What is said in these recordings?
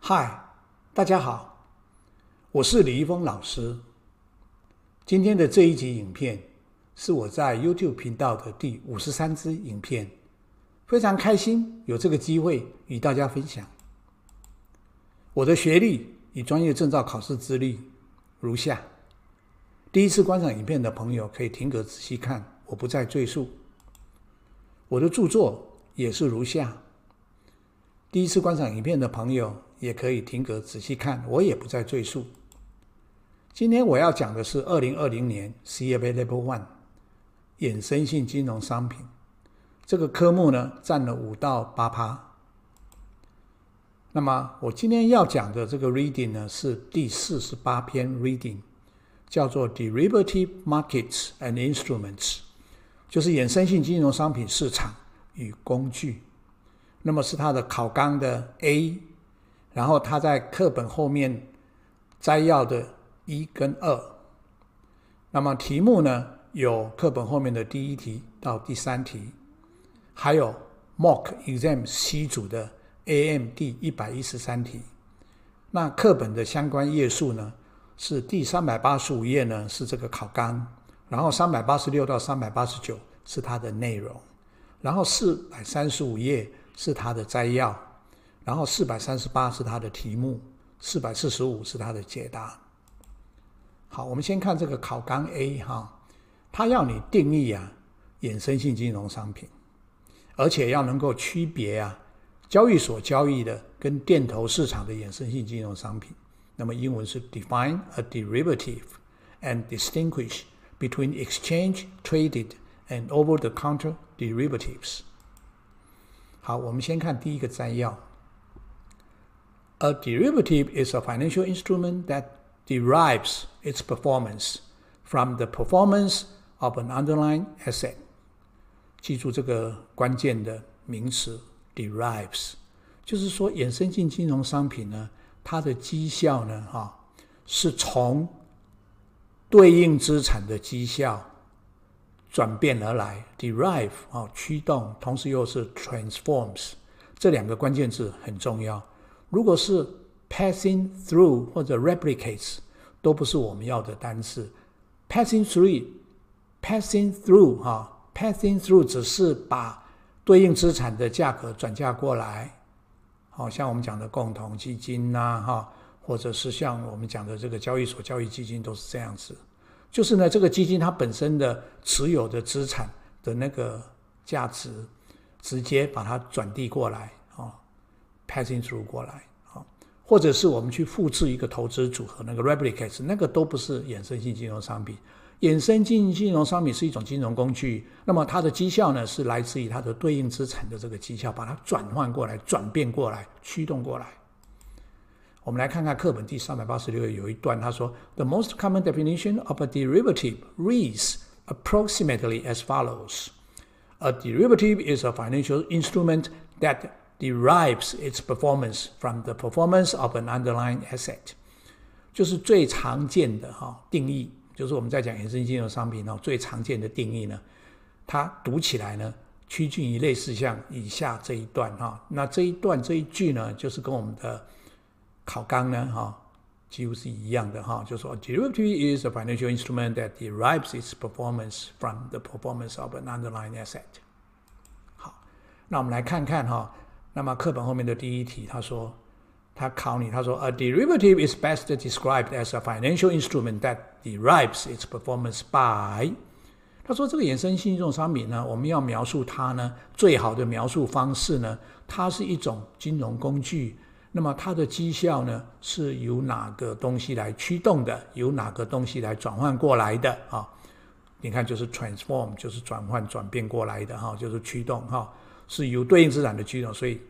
嗨，大家好，我是李一峰老师。今天的这一集影片是我在 YouTube 频道的第53支影片，非常开心有这个机会与大家分享。我的学历与专业证照考试资历如下。第一次观赏影片的朋友可以停格仔细看，我不再赘述。我的著作也是如下。第一次观赏影片的朋友也可以停格仔细看，我也不再赘述。今天我要讲的是2020年 CFA Level I 衍生性金融商品这个科目呢，占了5到8%。那么我今天要讲的这个 reading 呢，是第48篇 reading， 叫做 Derivative Markets and Instruments， 就是衍生性金融商品市场与工具。那么是它的考纲的 A， 然后它在课本后面摘要的1跟2。那么题目呢，有课本后面的第1题到第3题，还有 Mock Exam C 组的 AM 第113题。那课本的相关页数呢，是第385页呢是这个考纲，然后386到389是它的内容，然后435页是它的摘要，然后438是它的题目，445是它的解答。好，我们先看这个考纲 A 哈，它要你定义衍生性金融商品，而且要能够区别交易所交易的跟店头市场的衍生性金融商品。那么英文是 Define a derivative and distinguish between exchange traded and over-the-counter derivatives。好，我们先看第一个摘要。A derivative is a financial instrument that derives its performance from the performance of an underlying asset。记住这个关键的名词 derives， 就是说衍生性金融商品呢，它的绩效呢，是从对应资产的绩效转变而来 derive 驱动，同时又是 transforms， 这两个关键字很重要。如果是 passing through 或者 replicates 都不是我们要的单字。passing through 只是把对应资产的价格转嫁过来，像我们讲的共同基金或者是像我们讲的这个交易所交易基金都是这样子。就是呢，这个基金它本身的持有的资产的那个价值，直接把它转递过来passing through 过来，或者是我们去复制一个投资组合，那个 replicates， 那个都不是衍生性金融商品。衍生性金融商品是一种金融工具，那么它的绩效呢，是来自于它的对应资产的这个绩效，把它转换过来、转变过来、驱动过来。我们来看看课本第386页有一段，他说 The most common definition of a derivative reads approximately as follows. A derivative is a financial instrument that derives its performance from the performance of an underlying asset. 就是最常见的定义，就是我们在讲衍生性金融商品最常见的定义呢，它读起来呢趋近于类似像以下这一段那这一段这一句呢，就是跟我们的考纲呢几乎是一样的就是说 A derivative is a financial instrument that derives its performance from the performance of an underlying asset。 好，那我们来看看那么课本后面的第1题，他考你，他说 A derivative is best described as a financial instrument that derives its performance by。 他说这个衍生性金融商品呢，我们要描述它呢，最好的描述方式呢，它是一种金融工具。那么它的绩效呢，是由哪个东西来驱动的，由哪个东西来转换过来的你看就是 transform， 就是转换转变过来的就是驱动是由对应资产的驱动，所以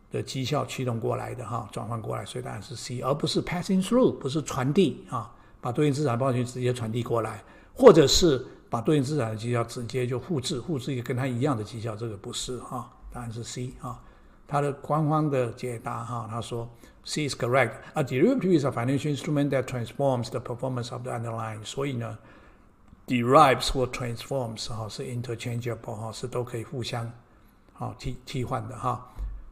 的绩效驱动过来的转换过来，所以答案是 C， 而不是 passing through， 不是传递把对应资产报酬直接传递过来，或者是把对应资产的绩效直接就复制一个跟它一样的绩效，这个不是答案是 C 他的官方的解答他说 C is correct. A derivative is a financial instrument that transforms the performance of the underlying. 所以呢 derives 或 transforms 是 interchangeable 是都可以互相替换的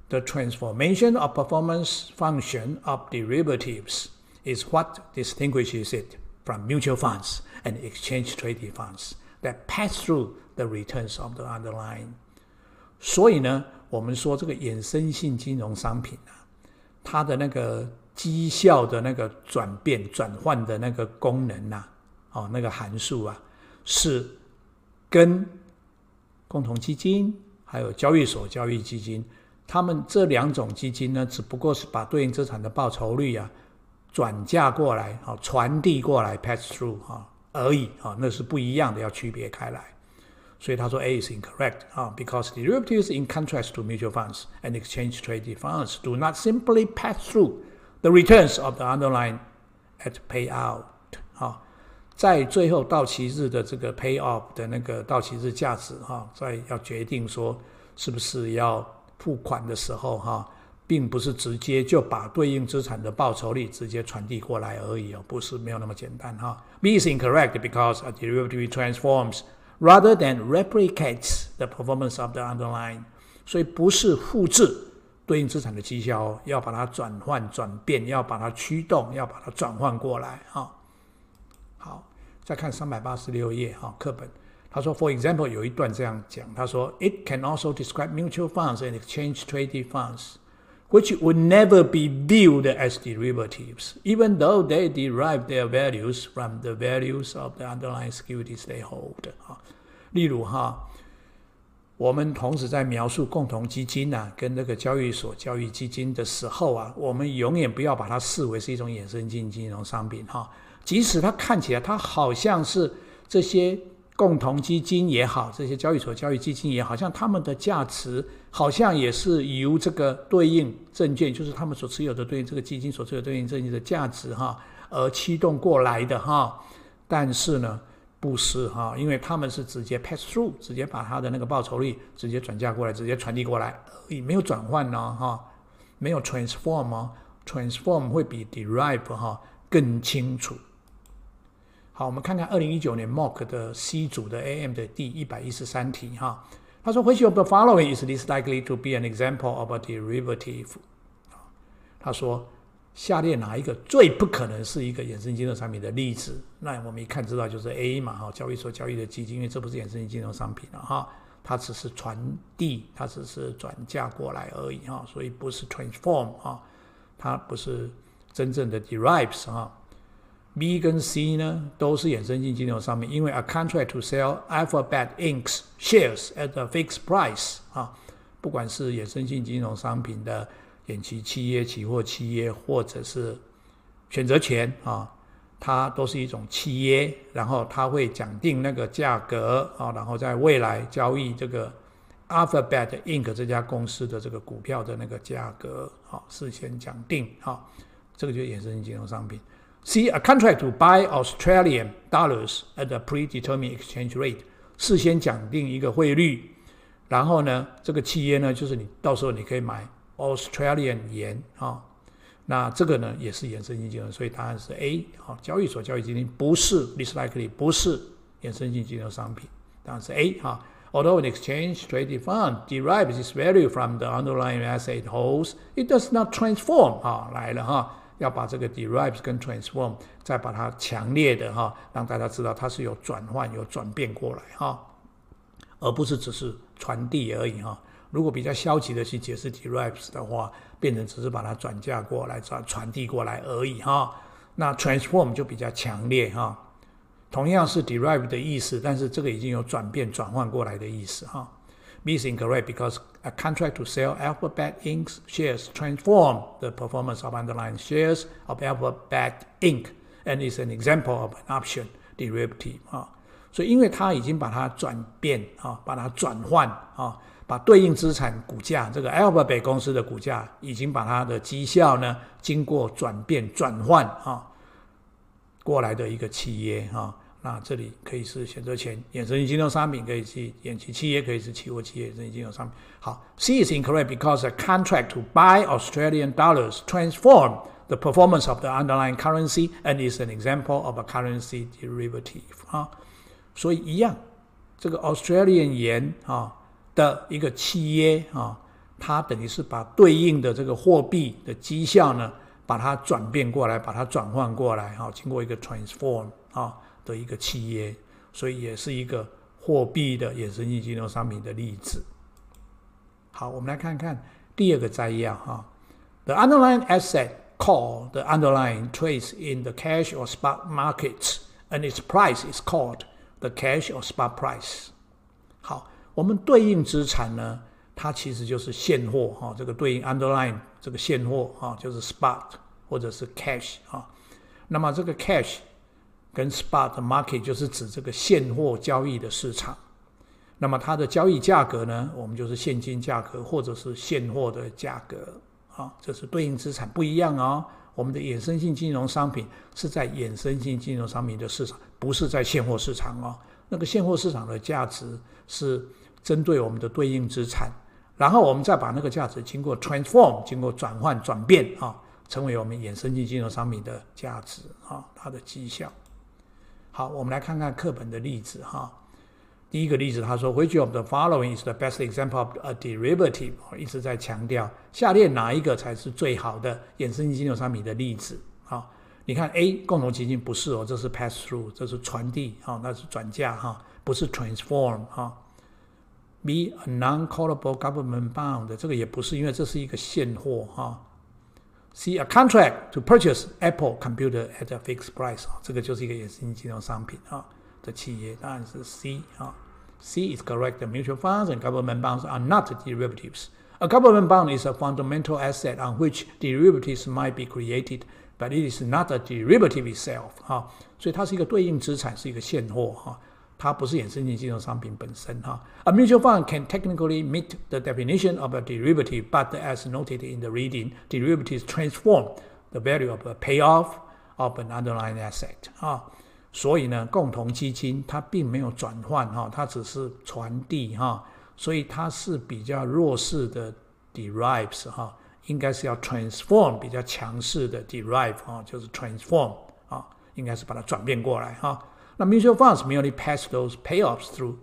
The transformation of performance function of derivatives is what distinguishes it from mutual funds and exchange-traded funds that pass through the returns of the underlying. 所以呢，我们说这个衍生性金融商品啊，它的那个绩效的那个转变、转换的那个功能啊，那个函数啊，是跟共同基金还有交易所交易基金，他们这两种基金呢，只不过是把对应资产的报酬率啊转嫁过来，传递过来 pass through 而已，那是不一样的，要区别开来。所以他说 A is incorrect because derivatives in contrast to mutual funds and exchange traded funds do not simply pass through the returns of the underlying at payout 在最后到期日的这个 payoff 的那个到期日价值在要决定说是不是要付款的时候并不是直接就把对应资产的报酬率直接传递过来而已不是没有那么简单B is incorrect because a derivative transforms rather than replicates the performance of the underlying 所以不是复制对应资产的绩效要把它转换转变要把它驱动要把它转换过来好，再看386页课本他说 for example 有一段这样讲他说 it can also describe mutual funds and exchange traded funds which would never be viewed as derivatives, even though they derive their values from the values of the underlying securities they hold. 例如我们同时在描述共同基金跟那个交易所交易基金的时候我们永远不要把它视为是一种衍生性金融商品即使它看起来它好像是这些共同基金也好这些交易所交易基金也好像他们的价值好像也是由这个对应证券就是他们所持有的对应这个基金所持有的对应证券的价值而驱动过来的但是呢不是因为他们是直接 pass through 直接把他的那个报酬率直接转嫁过来直接传递过来而已没有转换没有 transform transform 会比 derive 更清楚好，我们看看2019年 MOOC 的 C 组的 AM 的第113题他说 Which of the following is least likely to be an example of a derivative 他说下列哪一个最不可能是一个衍生金融商品的例子那我们一看知道就是 A 嘛交易所交易的基金因为这不是衍生性金融商品它只是传递它只是转嫁过来而已所以不是 transform 它不是真正的 derives B 跟 C 呢都是衍生性金融商品因为 a contract to sell Alphabet Inc.'s shares at a fixed price 不管是衍生性金融商品的衍期契约期货契约或者是选择权它都是一种契约然后它会讲定那个价格然后在未来交易这个 Alphabet Inc. 这家公司的这个股票的那个价格事先讲定这个就是衍生性金融商品C. A contract to buy Australian dollars at a predetermined exchange rate 事先讲定一个汇率然后呢这个契约呢就是你到时候你可以买 Australian 元那这个呢也是衍生性金融所以答案是 A 交易所交易基金不是 least likely 不是衍生性金融商品答案是 A Although an exchange traded fund derives its value from the underlying asset it holds it does not transform 来了要把这个 derives 跟 transform 再把它强烈的让大家知道它是有转换有转变过来而不是只是传递而已如果比较消极的去解释 derives 的话变成只是把它转嫁过来传递过来而已那 transform 就比较强烈同样是 derive 的意思但是这个已经有转变转换过来的意思B is incorrect because a contract to sell Alphabet Inc.'s shares transform the performance of underlying shares of Alphabet Inc. and is an example of an option derivative 所以因为它已经把它转变把它转换把对应资产股价这个 Alphabet 公司的股价已经把它的绩效呢经过转变转换过来的一个契约那这里可以是选择权衍生性金融商品可以是衍期契约可以是期货契约衍生性金融商品好 C is incorrect because a contract to buy Australian dollars transform the performance of the underlying currency and is an example of a currency derivative 所以一样这个 Australian 元的一个契约它等于是把对应的这个货币的绩效呢，把它转变过来，把它转换过来，经过一个 transform 的一个企业，所以也是一个货币的衍生性金融商品的例子。好，我们来看看第二个摘要The underlying asset called the underlying trades in the cash or spot markets and its price is called the cash or spot price。 好，我们对应资产呢，它其实就是现货这个对应 underlying 这个现货就是 spot 或者是 cash 那么这个 cash 跟 spot market 就是指这个现货交易的市场。那么它的交易价格呢，我们就是现金价格或者是现货的价格这是对应资产不一样我们的衍生性金融商品是在衍生性金融商品的市场，不是在现货市场那个现货市场的价值是针对我们的对应资产，然后我们再把那个价值经过 transform 经过转换转变成为我们衍生性金融商品的价值它的绩效。好，我们来看看课本的例子第一个例子他说 Which of the following is the best example of a derivative？ 一直在强调下列哪一个才是最好的衍生性金融商品的例子你看 A 共同基金不是这是 pass through， 这是传递那是转嫁不是 transform B a non-callable government bond， 这个也不是，因为这是一个现货C a contract to purchase Apple computer at a fixed price， 这个就是一个衍生性金融商品的企业，当然是 C C is correct. The mutual funds and government bonds are not derivatives. A government bond is a fundamental asset on which derivatives might be created, but it is not a derivative itself. 所以它是一个对应资产，是一个现货它不是衍生性金融商品本身A mutual fund can technically meet the definition of a derivative, but as noted in the reading, derivatives transform the value of a payoff of an underlying asset 所以呢，共同基金它并没有转换它只是传递所以它是比较弱势的 derives 应该是要 transform 比较强势的 derive 就是 transform 应该是把它转变过来那 mutual funds merely pass those payoffs through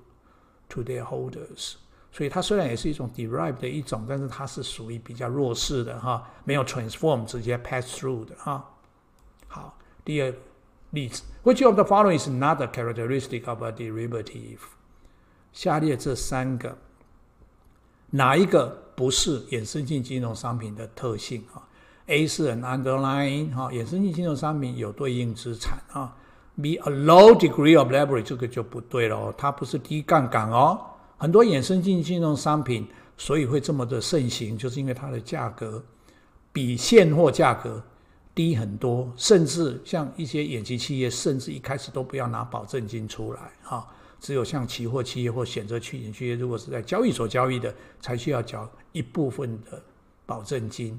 to their holders， 所以它虽然也是一种 derive 的一种，但是它是属于比较弱势的没有 transform 直接 pass through 的好，第二例子 Which of the following is not a characteristic of a derivative？ 下列这三个哪一个不是衍生性金融商品的特性A 是 an underlying 衍生性金融商品有对应资产B a low degree of leverage， 这个就不对了它不是低杠杆很多衍生性金融商品所以会这么的盛行，就是因为它的价格比现货价格低很多，甚至像一些衍期企业甚至一开始都不要拿保证金出来只有像期货企业或选择权企业如果是在交易所交易的才需要缴一部分的保证金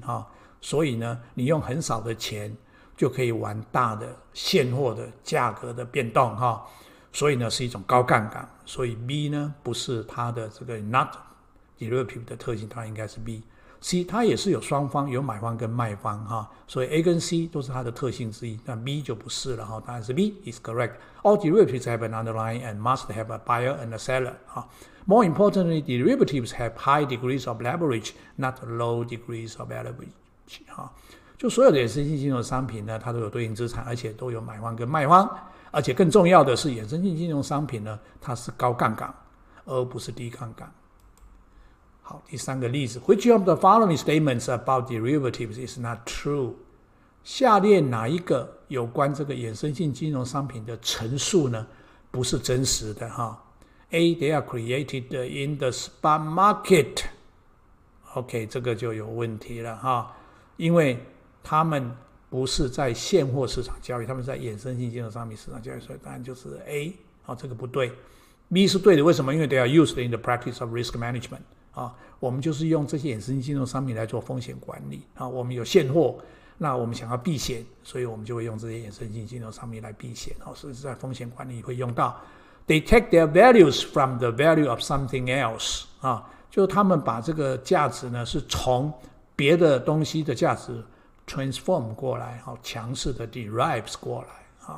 所以呢你用很少的钱就可以玩大的现货的价格的变动所以呢是一种高杠杆，所以 B 呢不是它的这个 not derivative 的特性，它应该是 B。C 它也是有双方，有买方跟卖方所以 A 跟 C 都是它的特性之一，那 B 就不是了答案是 B is correct. All derivatives have an underlying and must have a buyer and a seller More importantly, derivatives have high degrees of leverage, not low degrees of leverage 就所有的衍生性金融商品呢，它都有对应资产，而且都有买方跟卖方，而且更重要的是，衍生性金融商品呢，它是高杠杆，而不是低杠杆。好，第三个例子 ，Which of the following statements about derivatives is not true？ 下列哪一个有关这个衍生性金融商品的陈述呢，不是真实的？A. They are created in the spot market。OK， 这个就有问题了因为他们不是在现货市场交易，他们在衍生性金融商品市场交易，所以答案就是 A 这个不对。B 是对的，为什么？因为 they are used in the practice of risk management我们就是用这些衍生性金融商品来做风险管理我们有现货，那我们想要避险，所以我们就会用这些衍生性金融商品来避险所以在风险管理会用到。They take their values from the value of something else 就是他们把这个价值呢是从别的东西的价值 transform 过来强势的 derives 过来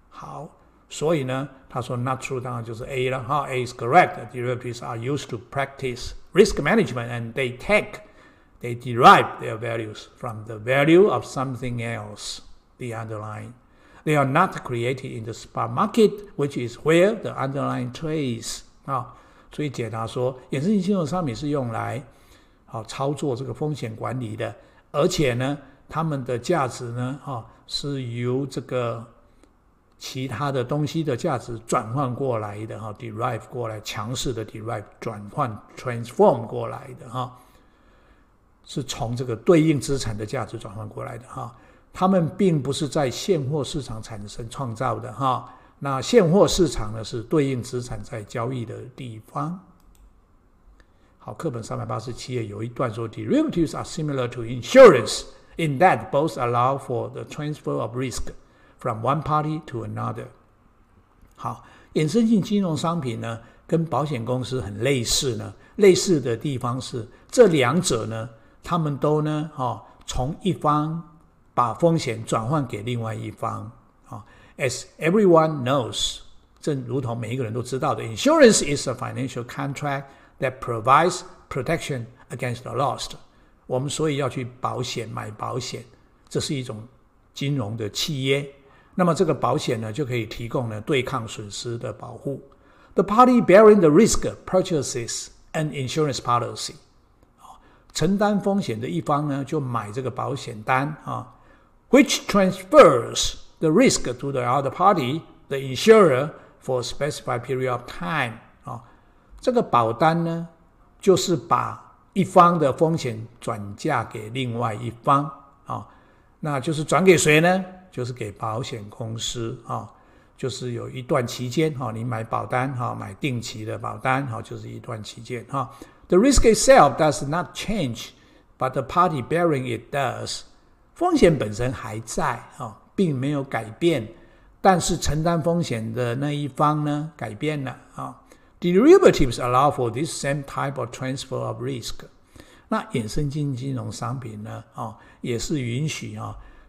好，所以呢，他说 not true 当然就是 A 了哈 ，A is correct. Derivatives are used to practice risk management and they derive their values from the value of something else, the underlying. They are not created in the spot market, which is where the underlying trades. 所以解答说，衍生性金融商品是用来操作这个风险管理的，而且呢，它们的价值呢，是由这个其他的东西的价值转换过来的，derive 过来，强势的 derive 转换 transform 过来的是从这个对应资产的价值转换过来的它们并不是在现货市场产生创造的那现货市场呢是对应资产在交易的地方。好，课本387页有一段说 Derivatives are similar to insurance in that both allow for the transfer of risk from one party to another. 好，衍生性金融商品呢跟保险公司很类似呢，类似的地方是这两者呢他们都呢从一方把风险转换给另外一方As everyone knows, 正如同每一个人都知道的 Insurance is a financial contract that provides protection against the loss. 我们所以要去买保险，这是一种金融的契约。那么这个保险呢就可以提供呢对抗损失的保护。The party bearing the risk purchases an insurance policy. 承担风险的一方呢就买这个保险单which transfers the risk to the other party, the insurer, for a specified period of time. 这个保单呢就是把一方的风险转嫁给另外一方那就是转给谁呢？就是给保险公司就是有一段期间你买保单买定期的保单就是一段期间The risk itself does not change, but the party bearing it does. 风险本身还在并没有改变，但是承担风险的那一方呢改变了Derivatives allow for this same type of transfer of risk. 那衍生性金融商品呢也是允许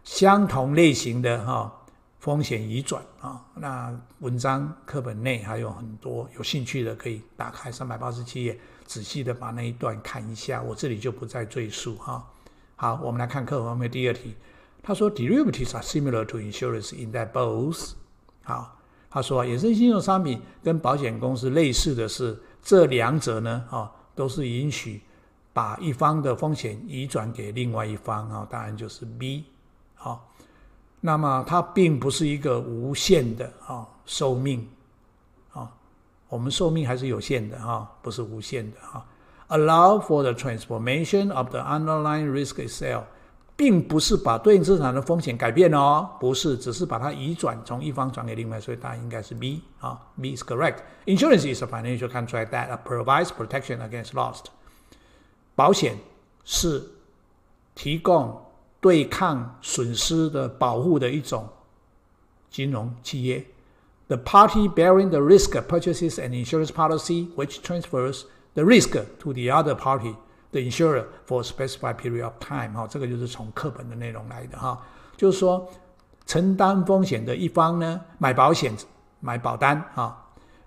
相同类型的风险移转那文章课本内还有很多，有兴趣的可以打开387页仔细的把那一段看一下，我这里就不再赘述好，我们来看课本方面第二题。他说 Derivatives are similar to insurance in that both. 好，他说衍生性金融商品跟保险公司类似的是，这两者呢都是允许把一方的风险移转给另外一方当然就是 B 那么它并不是一个无限的寿命我们寿命还是有限的不是无限的Allow for the transformation of the underlying risk itself. 并不是把对应资产的风险改变不是，只是把它移转从一方转给另外，所以答案应该是 B B is correct. Insurance is a financial contract that provides protection against loss. 保险是提供对抗损失的保护的一种金融契约。The party bearing the risk purchases an insurance policy which transfers the risk to the other party.The insurer for a specified period of time. 这个就是从课本的内容来的就是说承担风险的一方呢买保险买保单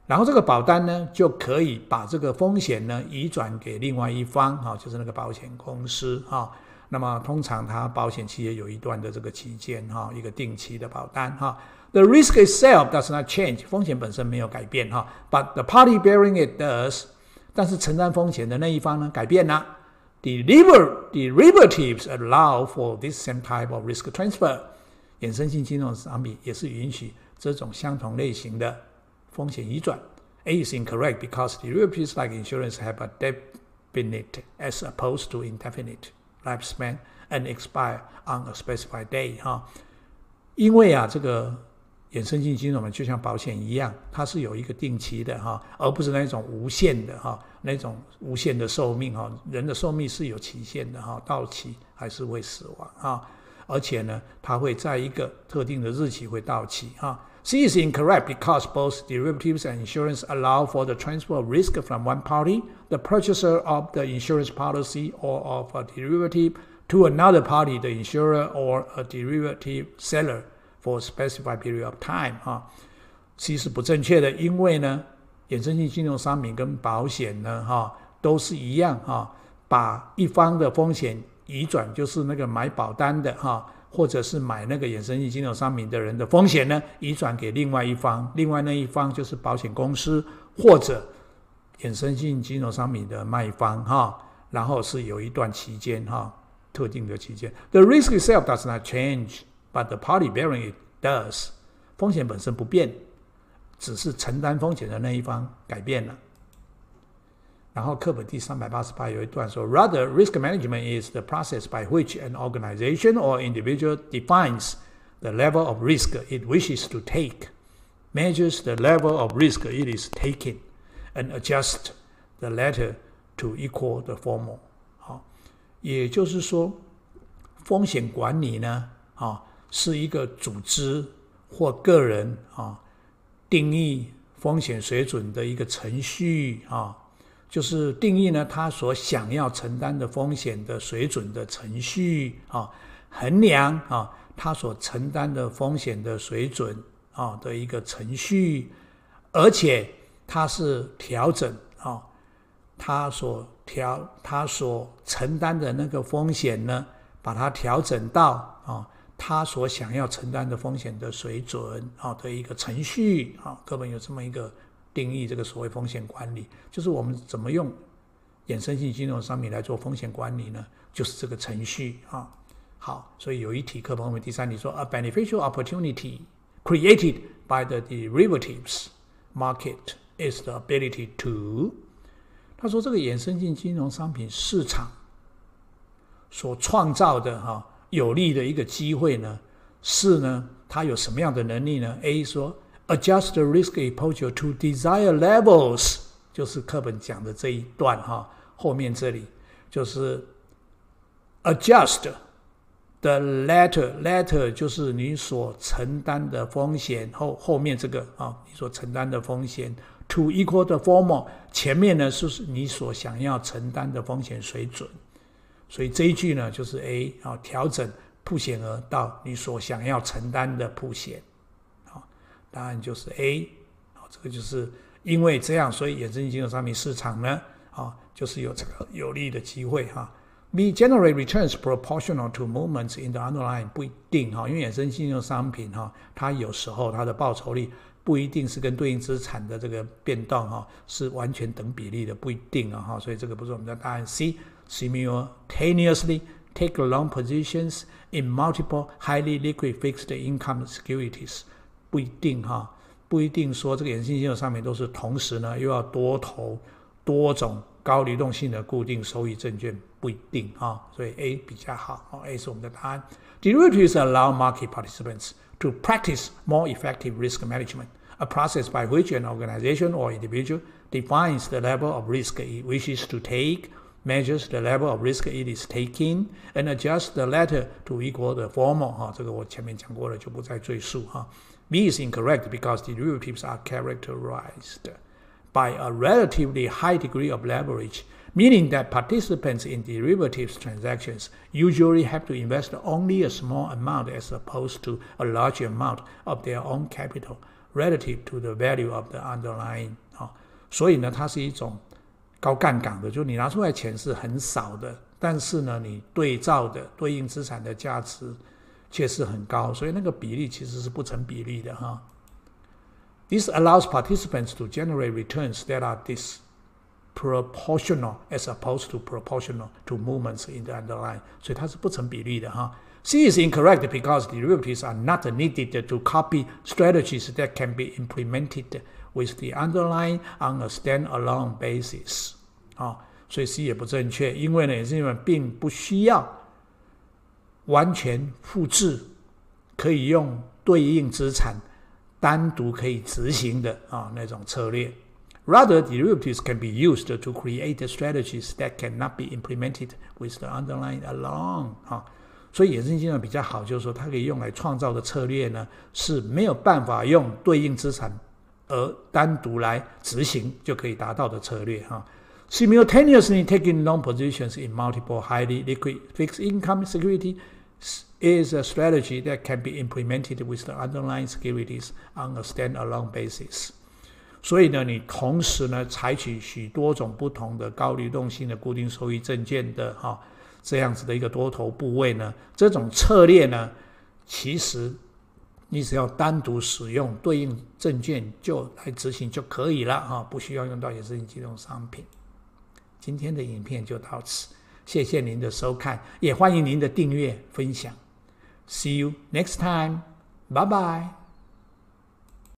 然后这个保单呢就可以把这个风险呢移转给另外一方就是那个保险公司那么通常它保险期也有一段的这个期间一个定期的保单The risk itself does not change. 风险本身没有改变but the party bearing it does.但是承担风险的那一方呢改变了 Derivatives allow for this same type of risk transfer. 衍生性金融商品也是允许这种相同类型的风险移转 A is incorrect because derivatives like insurance have a definite as opposed to indefinite lifespan and expire on a specified day 因为这个衍生性金融就像保险一样，它是有一个定期的而不是那种无限的那种无限的寿命人的寿命是有期限的到期还是会死亡而且呢它会在一个特定的日期会到期C is incorrect because both derivatives and insurance allow for the transfer of risk from one party, the purchaser of the insurance policy or of a derivative, to another party, the insurer or a derivative seller.For a specified period of time C 是不正确的，因为呢衍生性金融商品跟保险呢都是一样把一方的风险移转，就是那个买保单的或者是买那个衍生性金融商品的人的风险呢移转给另外一方，另外那一方就是保险公司或者衍生性金融商品的卖方然后是有一段期间特定的期间。 The risk itself does not change, but the party bearing it does. 风险本身不变，只是承担风险的那一方改变了。然后课本第388有一段说 Rather, risk management is the process by which an organization or individual defines the level of risk it wishes to take, measures the level of risk it is taking, and adjusts the latter to equal the former. 也就是说风险管理呢是一个组织或个人定义风险水准的一个程序就是定义呢他所想要承担的风险的水准的程序衡量他所承担的风险的水准的一个程序，而且他是调整他所承担的那个风险呢，把它调整到他所想要承担的风险的水准的一个程序课本有这么一个定义，这个所谓风险管理就是我们怎么用衍生性金融商品来做风险管理呢，就是这个程序好，所以有一题课本后面第3题说 A beneficial opportunity created by the derivatives market is the ability to， 他说这个衍生性金融商品市场所创造的有利的一个机会呢，是呢它有什么样的能力呢？ A 说 Adjust the risk exposure to desired levels， 就是课本讲的这一段后面这里就是 Adjust the latter 就是你所承担的风险后面这个你所承担的风险 to equal the former， 前面呢是你所想要承担的风险水准，所以这一句呢就是 A 调整曝险额到你所想要承担的曝险，答案就是 A。 这个就是因为这样，所以衍生性金融商品市场呢就是有这个有利的机会B. Generate returns proportional to movements in the underlying， 不一定因为衍生性金融商品它有时候它的报酬率不一定是跟对应资产的这个变动是完全等比例的，不一定所以这个不是我们的答案。 C. Simultaneously take long positions in multiple highly liquid fixed income securities， 不一定不一定说这个衍生性金融商品都是同时呢又要多投多种高流动性的固定收益证券，不一定所以 A 比较好A 是我们的答案。 Derivatives allow market participants to practice more effective risk management, a process by which an organization or individual defines the level of risk it wishes to take, measures the level of risk it is taking, and adjusts the latter to equal the former。 这个我前面讲过了，就不再赘述。B is incorrect because derivatives are characterized by a relatively high degree of leverage, meaning that participants in derivatives transactions usually have to invest only a small amount as opposed to a large amount of their own capital relative to the value of the underlying。 所以呢它是一种高杠杆的，就你拿出来钱是很少的，但是呢你对照的对应资产的价值却是很高，所以那个比例其实是不成比例的This allows participants to generate returns that are disproportional as opposed to proportional to movements in the underlying， 所以它是不成比例的C is incorrect because derivatives are not needed to copy strategies that can be implemented with the underlying on a stand-alone basis。 所以 C 也不正确，因为呢衍生性并不需要完全复制可以用对应资产单独可以执行的那种策略。 Rather, derivatives can be used to create strategies that cannot be implemented with the underlying alone。 所以衍生性比较好，就是说它可以用来创造的策略呢是没有办法用对应资产而单独来执行就可以达到的策略Simultaneously taking long positions in multiple highly liquid fixed income securities is a strategy that can be implemented with the underlying securities on a standalone basis。所以呢，你同时呢采取许多种不同的高流动性的固定收益证券的这样子的一个多头部位呢，这种策略呢，其实你只要单独使用对应证券就来执行就可以了不需要用到衍生性金融商品。今天的影片就到此，谢谢您的收看，也欢迎您的订阅分享。See you next time. Bye bye.